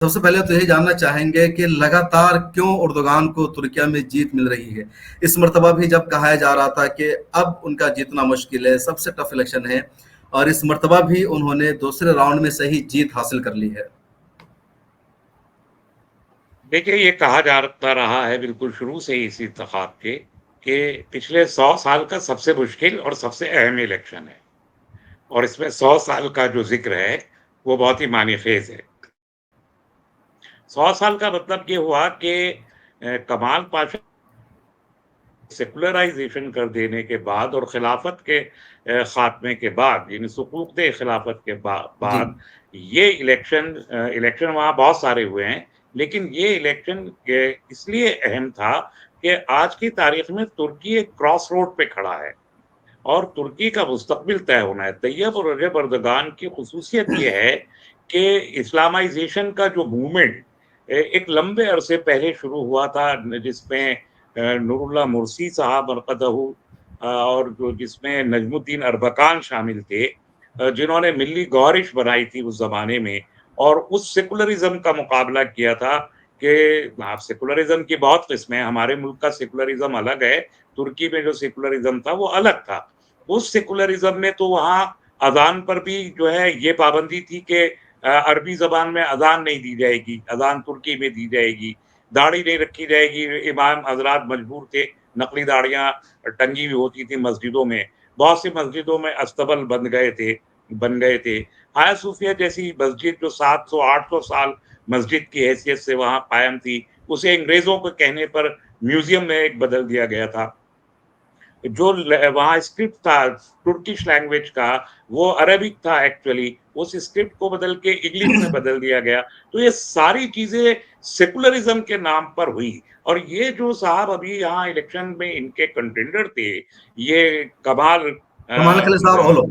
सबसे पहले तो यही जानना चाहेंगे कि लगातार क्यों उर्दुगान को तुर्किया में जीत मिल रही है। इस मर्तबा भी जब कहा जा रहा था कि अब उनका जीतना मुश्किल है, सबसे टफ इलेक्शन है, और इस मर्तबा भी उन्होंने दूसरे राउंड में सही जीत हासिल कर ली है। देखिए, ये कहा जाता रहा है बिल्कुल शुरू से ही इस इंतखाब के कि पिछले 100 साल का सबसे मुश्किल और सबसे अहम इलेक्शन है, और इसमें 100 साल का जो ज़िक्र है, वो बहुत ही मानीखेज़ है। 100 साल का मतलब ये हुआ कि कमाल पाशा सेकुलराइज़ेशन कर देने के बाद और खिलाफत के ख़ात्मे के बाद, यानी सुकूत खिलाफत के जी। बाद ये इलेक्शन वहाँ बहुत सारे हुए हैं, लेकिन ये इलेक्शन इसलिए अहम था कि आज की तारीख में तुर्की एक क्रॉस रोड पे खड़ा है और तुर्की का मुस्तकबिल तय होना है। तैयब और रजब अर्दगान की ख़ुसूसियत ये है कि इस्लामाइज़ेशन का जो मूवमेंट एक लंबे अरसे पहले शुरू हुआ था, जिसमें नूरुल्लाह मुर्सी साहब बरकतहू और जो जिसमें नजमुद्दीन अरबकान शामिल थे, जिन्होंने मिल्ली गौरिश बनाई थी उस ज़माने में, और उस सेकुलरिज़्म का मुकाबला किया था कि सेकुलरिज़्म की बहुत किस्में हैं, हमारे मुल्क का सेकुलरिज़्म अलग है, तुर्की में जो सेकुलरिज़्म था वो अलग था। उस सेकुलरिज़्म में तो वहाँ अज़ान पर भी जो है ये पाबंदी थी कि अरबी ज़बान में अज़ान नहीं दी जाएगी, अज़ान तुर्की में दी जाएगी, दाढ़ी नहीं रखी जाएगी, इमाम हज़रात मजबूर थे, नकली दाढ़ियाँ टंगी हुई होती थी मस्जिदों में। बहुत सी मस्जिदों में अस्तबल बन गए थे। हाया सूफिया जैसी मस्जिद जो 700-800 साल मस्जिद की हैसियत से वहाँ कायम थी, उसे अंग्रेज़ों के कहने पर म्यूज़ियम में एक बदल दिया गया था। जो वहाँ स्क्रिप्ट था तुर्किश लैंग्वेज का, वो अरेबिक था एक्चुअली, उस स्क्रिप्ट को बदल के इंग्लिश में बदल दिया गया। तो ये सारी चीजें सेकुलरिज्म के नाम पर हुई, और ये जो साहब अभी यहाँ इलेक्शन में इनके कंटेंडर थे, ये कमाल कमाल खलिस्तार ओलो।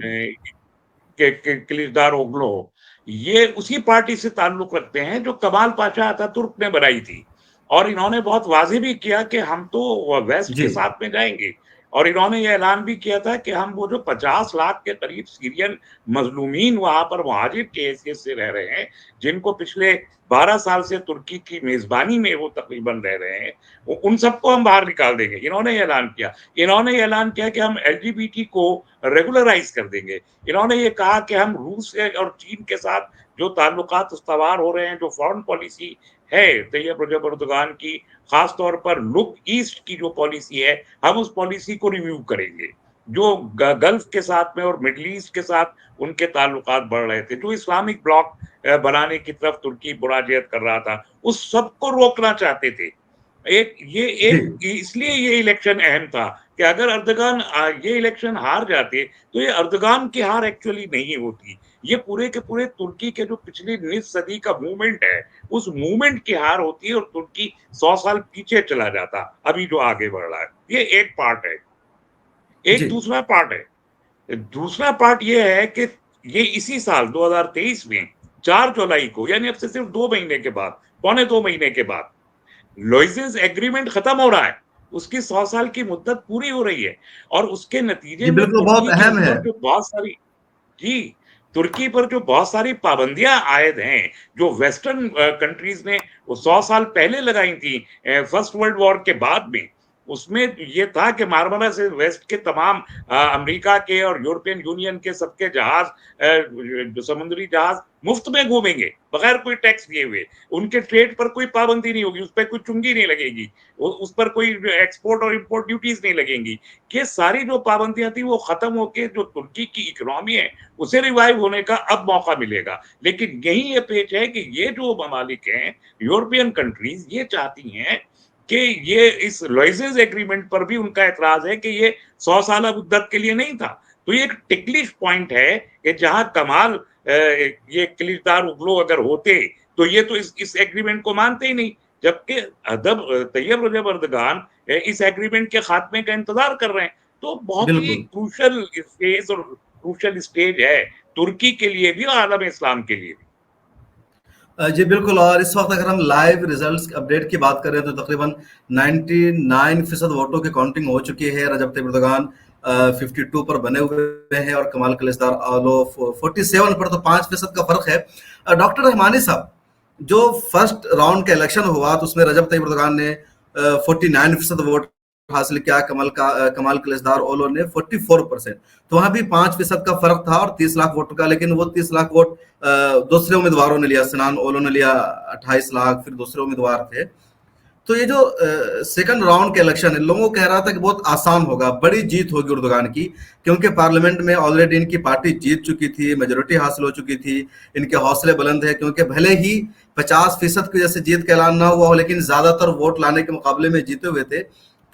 किलिचदार ओग्लो, ये उसी पार्टी से ताल्लुक रखते हैं जो कमाल पाशा अतातुर्क ने बनाई थी, और इन्होंने बहुत वाज़ेह भी किया कि हम तो वेस्ट जी। के साथ में जाएंगे, और इन्होंने ये ऐलान भी किया था कि हम वो जो 50 लाख के करीब सीरियन मजलूमीन वहां पर मुहाजिर के हैसियत से रह रहे हैं, जिनको पिछले 12 साल से तुर्की की मेजबानी में वो तकरीबन रह रहे हैं, उन सबको हम बाहर निकाल देंगे। इन्होंने ये ऐलान किया। इन्होंने ये ऐलान किया कि हम एलजीबीटी को रेगुलराइज कर देंगे। इन्होंने ये कहा कि हम रूस से और चीन के साथ जो ताल्लुकात उस्तवार हो रहे हैं, जो फॉरेन पॉलिसी है तैयब रजब अर्दगान की, खास तौर पर लुक ईस्ट की जो पॉलिसी है, हम उस पॉलिसी को रिव्यू करेंगे। जो गल्फ के साथ में और मिडल ईस्ट के साथ उनके ताल्लुकात बढ़ रहे थे, जो इस्लामिक ब्लॉक बनाने की तरफ तुर्की मुराजियत कर रहा था, उस सबको रोकना चाहते थे। जी। एक इसलिए ये इलेक्शन अहम था कि अगर अर्दगान ये इलेक्शन हार जाते, तो ये अर्दगान की हार एक्चुअली नहीं होती, ये पूरे के पूरे तुर्की के जो पिछली निस सदी का मूवमेंट है, उस मूवमेंट की हार होती है, और तुर्की 100 साल पीछे चला जाता अभी जो आगे बढ़ रहा है। ये एक पार्ट है। एक जी। दूसरा पार्ट है, दूसरा पार्ट ये है कि ये इसी साल 2023 में 4 जुलाई को, यानी अब से सिर्फ 2 महीने के बाद, पौने 2 महीने के बाद, लॉइसेंस एग्रीमेंट खत्म हो रहा है। उसकी 100 साल की मुद्दत पूरी हो रही है, और उसके नतीजे जी, में बिल्कुल बहुत तुर्की के अहम है। ऊपर जो बहुत सारी जी, तुर्की पर जो बहुत सारी पाबंदियां आयद हैं, जो वेस्टर्न कंट्रीज ने वो 100 साल पहले लगाई थी फर्स्ट वर्ल्ड वॉर के बाद में, उसमें ये था कि मार्मरा से वेस्ट के तमाम अमेरिका के और यूरोपियन यूनियन के सबके जहाज, जो समुद्री जहाज मुफ्त में घूमेंगे बगैर कोई टैक्स दिए हुए, उनके ट्रेड पर कोई पाबंदी नहीं होगी, उस पर कोई चुंगी नहीं लगेगी, उस पर कोई एक्सपोर्ट और इंपोर्ट ड्यूटीज नहीं लगेंगी। ये सारी जो पाबंदियां थी वो खत्म होके जो तुर्की की इकोनॉमी है उसे रिवाइव होने का अब मौका मिलेगा। लेकिन यही ये पेच है कि ये जो ममालिक हैं, यूरोपियन कंट्रीज, ये चाहती हैं कि ये इस लॉइसेंस एग्रीमेंट पर भी उनका एतराज है कि ये 100 साल मुद्दत के लिए नहीं था। तो ये एक टिकलिश पॉइंट है कि जहां कमाल ये किलिचदार उगलो अगर होते, तो ये तो इस एग्रीमेंट को मानते ही नहीं, जबकि अदब तैयब रजब अर्दगान इस एग्रीमेंट के खात्मे का इंतजार कर रहे हैं। तो बहुत ही बिल्कुल। क्रूशल फेज और क्रूशल स्टेज है तुर्की के लिए भी और आलम इस्लाम के लिए भी। जी बिल्कुल, और इस वक्त अगर हम लाइव रिजल्ट्स अपडेट की बात करें तो तकरीबन 99% वोटों की काउंटिंग हो चुकी है। रजब तैयब एर्दोगान 52 पर बने हुए हैं और कमाल कलिचदारओग्लू 47 पर, तो 5% का फर्क है। डॉक्टर रहमानी साहब, जो फर्स्ट राउंड का इलेक्शन हुआ तो उसमें रजब तैयब एर्दोगान ने 49% वोट हासिल किया, कमाल क्लिचदारोग्लू ने 44%। तो वहां भी 5% का फर्क था और 30 लाख वोट का, लेकिन वो 30 लाख वोट दूसरे उम्मीदवारों ने लिया। सिनान ओलो ने लिया 28 लाख, फिर दूसरे उम्मीदवार थे। तो ये जो सेकंड राउंड के इलेक्शन है, लोगों को कह रहा था कि बहुत आसान होगा, बड़ी जीत होगी उर्दुगान की, क्योंकि पार्लियामेंट में ऑलरेडी इनकी पार्टी जीत चुकी थी, मेजोरिटी हासिल हो चुकी थी, इनके हौसले बुलंद है, क्योंकि भले ही 50% की जैसे जीत का ऐलान ना हुआ हो, लेकिन ज्यादातर वोट लाने के मुकाबले में जीते हुए थे।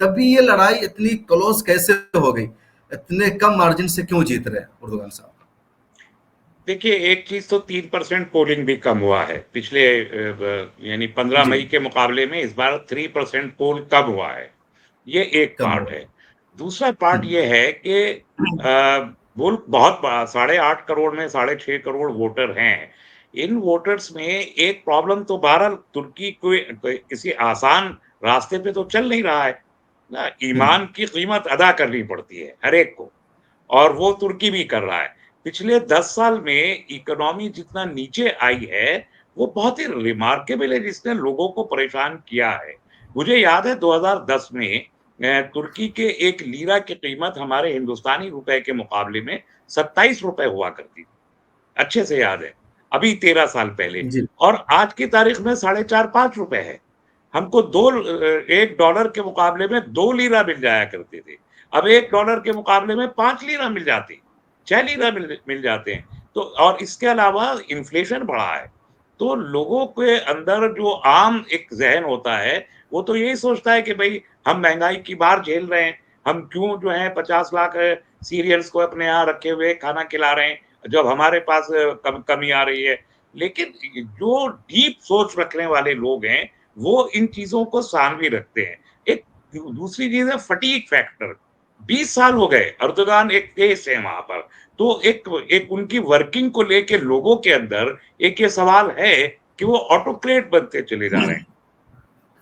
तब भी ये लड़ाई इतनी क्लोज कैसे हो गई? इतने कम मार्जिन से क्यों जीत रहे हैं उर्दुगान साहब? देखिए, एक चीज तो 3% पोलिंग भी कम हुआ है पिछले यानी 15 जी। मई के मुकाबले में इस बार 3% पोल कम हुआ है। ये एक कम पार्ट हुआ। है। दूसरा पार्ट हम्म। ये है कि मुल्क बहुत बड़ा, 8.5 करोड़ में 6.5 करोड़ वोटर हैं। इन वोटर्स में एक प्रॉब्लम तो बहरहाल तुर्की कोई किसी आसान रास्ते पे तो चल नहीं रहा है ना। हम्म। ईमान की कीमत अदा करनी पड़ती है हर एक को, और वो तुर्की भी कर रहा है। पिछले 10 साल में इकोनॉमी जितना नीचे आई है, वो बहुत ही रिमार्केबल है, जिसने लोगों को परेशान किया है। मुझे याद है 2010 में तुर्की के एक लीरा की कीमत हमारे हिंदुस्तानी रुपए के मुकाबले में 27 रुपए हुआ करती थी। अच्छे से याद है, अभी 13 साल पहले। जी। और आज की तारीख में 4.5-5 रुपए है। हमको 1 डॉलर के मुकाबले में 2 लीरा मिल जाया करते थे। अब 1 डॉलर के मुकाबले में 5 लीरा मिल जाती, 6 लीरा मिल जाते हैं। तो और इसके अलावा इन्फ्लेशन बढ़ा है। तो लोगों के अंदर जो आम एक ज़हन होता है, वो तो यही सोचता है कि भई हम महँगाई की मार झेल रहे हैं, हम क्यों जो है 50 लाख सीरियल्स को अपने यहाँ रखे हुए खाना खिला रहे हैं, जब हमारे पास कमी आ रही है। लेकिन जो डीप सोच रखने वाले लोग हैं, वो इन चीज़ों को सामने रखते हैं। एक दूसरी चीज़ है फटीग फैक्टर। 20 साल हो गए, एर्दोगान एक फेस है वहाँ पर। तो एक एक उनकी वर्किंग को लेके लोगों के अंदर एक ये सवाल है कि वो ऑटोक्रेट बनते चले जा रहे हैं।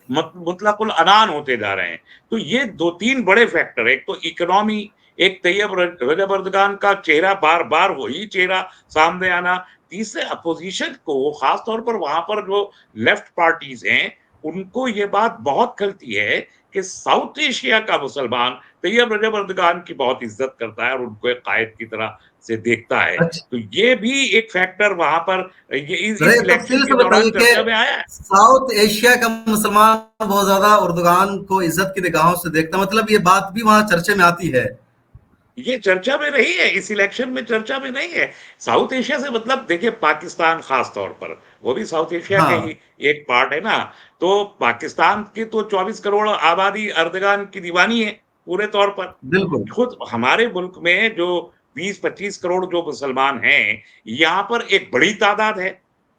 मुतलकुल अनान होते जा रहे हैं। तो ये 2-3 बड़े फैक्टर है। एक तो इकोनॉमी, एक तैयब रजब एर्दोगान का चेहरा बार-बार वही चेहरा सामने आना। तीसरे अपोजिशन को खास तौर पर वहाँ पर जो लेफ्ट पार्टीज़ हैं, उनको ये बात बहुत खलती है कि साउथ एशिया का मुसलमान तैयब रजब एर्दोगान की बहुत इज़्ज़त करता है और उनको एक कायद की तरह से देखता है। अच्छा। तो ये भी एक फैक्टर वहाँ पर ये जरा इस ये इलेक्शन तफसील के से दौरान बताइए कि चर्चा में आया है। साउथ एशिया का मुसलमान बहुत ज्यादा उर्दुगान को इज्जत की निगाहों से देखता, मतलब ये बात भी वहां चर्चे में आती है? ये चर्चा में रही है, इस इलेक्शन में चर्चा में नहीं है। साउथ एशिया से मतलब देखिए पाकिस्तान खास तौर पर, वो भी साउथ एशिया के हाँ। ही एक पार्ट है ना। तो पाकिस्तान की तो 24 करोड़ आबादी एर्दोगान की दीवानी है पूरे तौर पर। बिल्कुल। खुद हमारे मुल्क में जो 20-25 करोड़ जो मुसलमान हैं, यहाँ पर एक बड़ी तादाद है।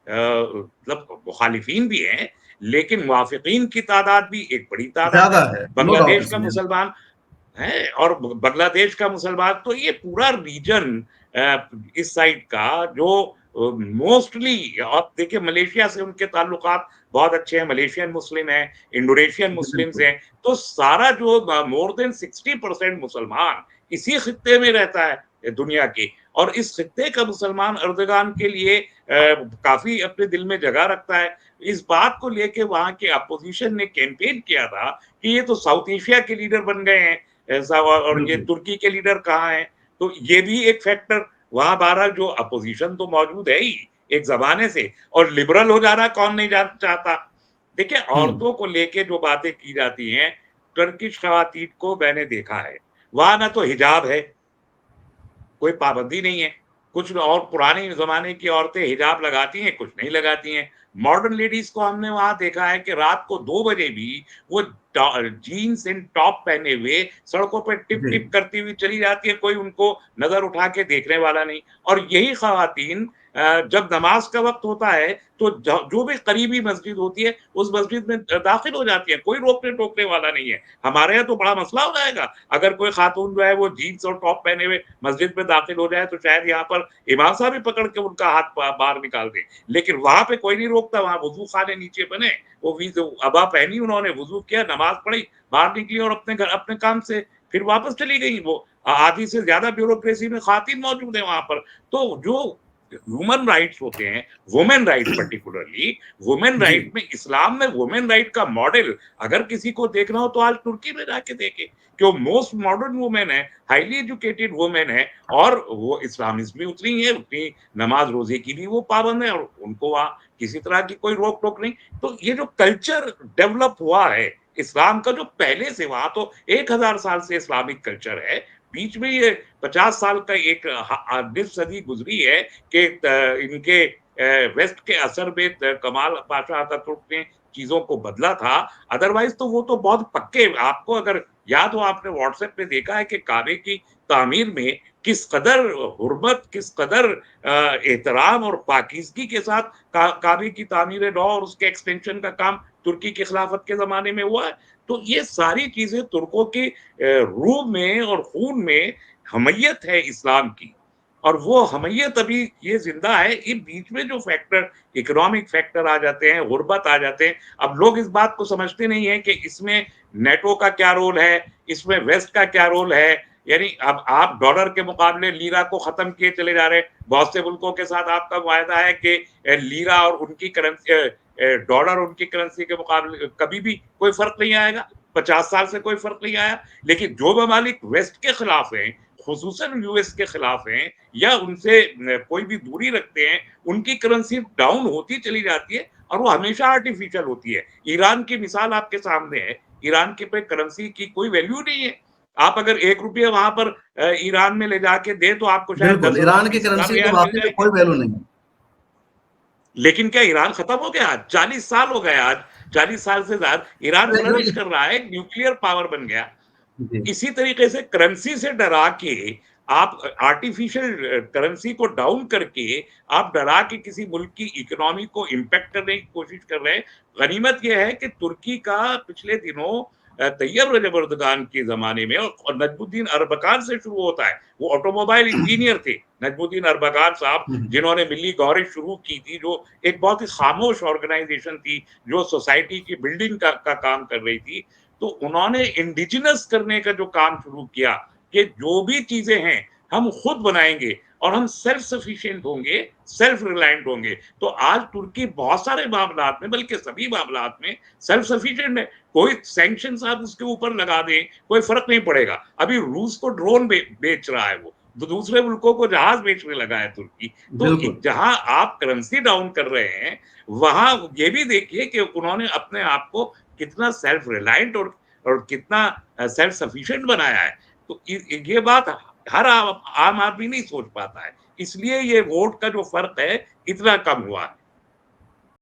मतलब मुखालिफिन भी हैं, लेकिन मुवाफिकीन की तादाद भी एक बड़ी तादाद ज्यादा है। है, नो डाउट बांग्लादेश का इसमें। मुसलमान है, और बांग्लादेश का मुसलमान, तो ये पूरा रीजन इस साइड का जो मोस्टली, आप देखिए मलेशिया से उनके ताल्लुकात बहुत अच्छे हैं, मलेशियन मुस्लिम हैं, इंडोनेशियन जी, मुस्लिम्स बिल्कुल। हैं। तो सारा जो मोर देन 60% मुसलमान इसी खित्ते में रहता है दुनिया के। और इस खित्ते का मुसलमान एर्दोगान के लिए काफी अपने दिल में जगह रखता है। इस बात को लेके वहां के अपोजिशन ने कैंपेन किया था कि ये तो साउथ एशिया के लीडर बन गए हैं ऐसा, और ये बिल्कुल। तुर्की के लीडर कहाँ हैं। तो ये भी एक फैक्टर वहां बहरहाल, जो अपोजिशन तो मौजूद है ही एक जमाने से, और लिबरल हो जाना कौन नहीं चाहता। देखिए, हम्म। औरतों को लेके जो बातें की जाती हैं, टर्किश खवातीन को मैंने देखा है, वहां ना तो हिजाब है, कोई पाबंदी नहीं है। कुछ और पुराने ज़माने की औरतें हिजाब लगाती हैं, कुछ नहीं लगाती हैं। मॉडर्न लेडीज़ को हमने वहाँ देखा है कि रात को 2 बजे भी वो जीन्स एंड टॉप पहने हुए सड़कों पे जी। टिप-टिप करती हुई चली जाती हैं, कोई उनको नज़र उठा के देखने वाला नहीं। और यही ख़वातीन जब नमाज़ का वक़्त होता है, तो जो भी करीबी मस्जिद होती है, उस मस्जिद में दाखिल हो जाती हैं, कोई रोकने-टोकने वाला नहीं है। हमारे यहाँ तो बड़ा मसला हो जाएगा, अगर कोई खातून जो है वो जीन्स और टॉप पहने हुए मस्जिद में दाखिल हो जाए, तो शायद यहाँ पर इमाम साहब भी पकड़ के उनका हाथ बाहर निकाल दें। लेकिन वहाँ पे कोई नहीं रोकता, वहाँ वज़ू खाने नीचे बने, वो अबा पहनी उन्होंने, वज़ू किया, नमाज़ पढ़ी, बाहर निकली और अपने काम से फिर वापस चली गई। वो आधी से ज़्यादा ब्यूरोक्रेसी में ख़वातीन मौजूद हैं वहाँ पर। तो जो ह्यूमन राइट्स होते हैं, वुमेन राइट पर्टिकुलरली, वुमेन जी। राइट में इस्लाम में वुमेन राइट का मॉडल अगर किसी को देखना हो तो आज तुर्की में जाके देखे कि वो मोस्ट मॉडर्न वुमेन है, हाईली एजुकेटेड वुमेन है, और वो इस्लामिस्ट भी उतनी है, उतनी नमाज रोजे की भी वो पाबंद है, और उनको वहाँ किसी तरह की कोई रोक टोक नहीं। तो ये जो कल्चर डेवलप हुआ है इस्लाम का, जो पहले से, वहां तो 1000 साल से इस्लामिक कल्चर है, बीच में ये 50 साल का एक निफ सदी गुजरी है कि इनके वेस्ट के असर में कमाल पाशा अतातुर्क ने चीजों को बदला था। अदरवाइज तो वो तो बहुत पक्के, आपको अगर याद हो, आपने व्हाट्सएप पे देखा है कि काबे की तामीर में किस कदर हुर्मत, किस कदर एहतराम और पाकीज़गी के साथ काबे की तामीर नौ और उसके एक्सटेंशन का काम तुर्की की खिलाफत के ज़माने में हुआ है। तो ये सारी चीज़ें तुर्कों की रूह में और खून में हमियत है इस्लाम की, और वो हमियत अभी ये ज़िंदा है। ये बीच में जो फैक्टर, इकोनॉमिक फैक्टर आ जाते हैं, गुर्बत आ जाते हैं। अब लोग इस बात को समझते नहीं है कि इसमें नेटो का क्या रोल है, इसमें वेस्ट का क्या रोल है। यानी अब आप डॉलर के मुकाबले लीरा को खत्म किए चले जा रहे हैं। बहुत से मुल्कों के साथ आपका वायदा है कि लीरा और उनकी करेंसी, डॉलर उनकी करेंसी के मुकाबले कभी भी कोई फर्क नहीं आएगा। 50 साल से कोई फर्क नहीं आया। लेकिन जो ममालिक वेस्ट के खिलाफ हैं, खुसूसन यूएस के खिलाफ हैं, या उनसे कोई भी दूरी रखते हैं, उनकी करेंसी डाउन होती चली जाती है, और वो हमेशा आर्टिफिशियल होती है। ईरान की मिसाल आपके सामने है। ईरान के पे करेंसी की कोई वैल्यू नहीं है। आप अगर 1 रुपया वहां पर ईरान में ले जाके दें तो आपको शायद बिल्कुल, 10,000 ईरान की 20,000 करेंसी तो रियाल मिल वाक़ई में जाएंगे। कोई वैल्यू नहीं है। लेकिन क्या ईरान खत्म हो गया? 40 साल हो गए आज। 40 साल से ज्यादा ईरान फ्लरिश कर रहा है, न्यूक्लियर पावर बन गया। जी, इसी तरीके से करेंसी से डरा के, आप आर्टिफिशियल करेंसी को डाउन करके, आप डरा के किसी मुल्क की इकोनॉमी को इम्पैक्ट करने की कोशिश कर रहे हैं। गनीमत यह है कि तुर्की का पिछले दिनों तैयब रजब एर्दोगान के जमाने में, और नजमुद्दीन अरबकान से शुरू होता है। वो ऑटोमोबाइल इंजीनियर थे नजमुद्दीन अरबकान साहब, हुँ, जिन्होंने मिली गौरिश शुरू की थी, जो एक बहुत ही खामोश ऑर्गेनाइजेशन थी, जो सोसाइटी की बिल्डिंग का काम कर रही थी। तो उन्होंने इंडिजिनस करने का जो काम शुरू किया कि जो भी चीजें हैं हम खुद बनाएंगे, और हम सेल्फ सफिशिएंट होंगे, सेल्फ रिलायंट होंगे। तो आज तुर्की बहुत सारे मामलात में, बल्कि सभी मामलात में सेल्फ सफिशिएंट है। कोई सैंक्शंस आप उसके ऊपर लगा दें, कोई फर्क नहीं पड़ेगा। अभी रूस को ड्रोन बेच रहा है, वो तो दूसरे मुल्कों को जहाज बेचने लगा है तुर्की। तो बिल्कुल। जहां आप करेंसी डाउन कर रहे हैं, वहां ये भी देखिए कि उन्होंने अपने आप को कितना सेल्फ रिलायंट और कितना सेल्फ सफिशिएंट बनाया है। तो ये बात हर आम आदमी नहीं सोच पाता है। इसलिए ये वोट का जो फर्क है इतना कम हुआ है।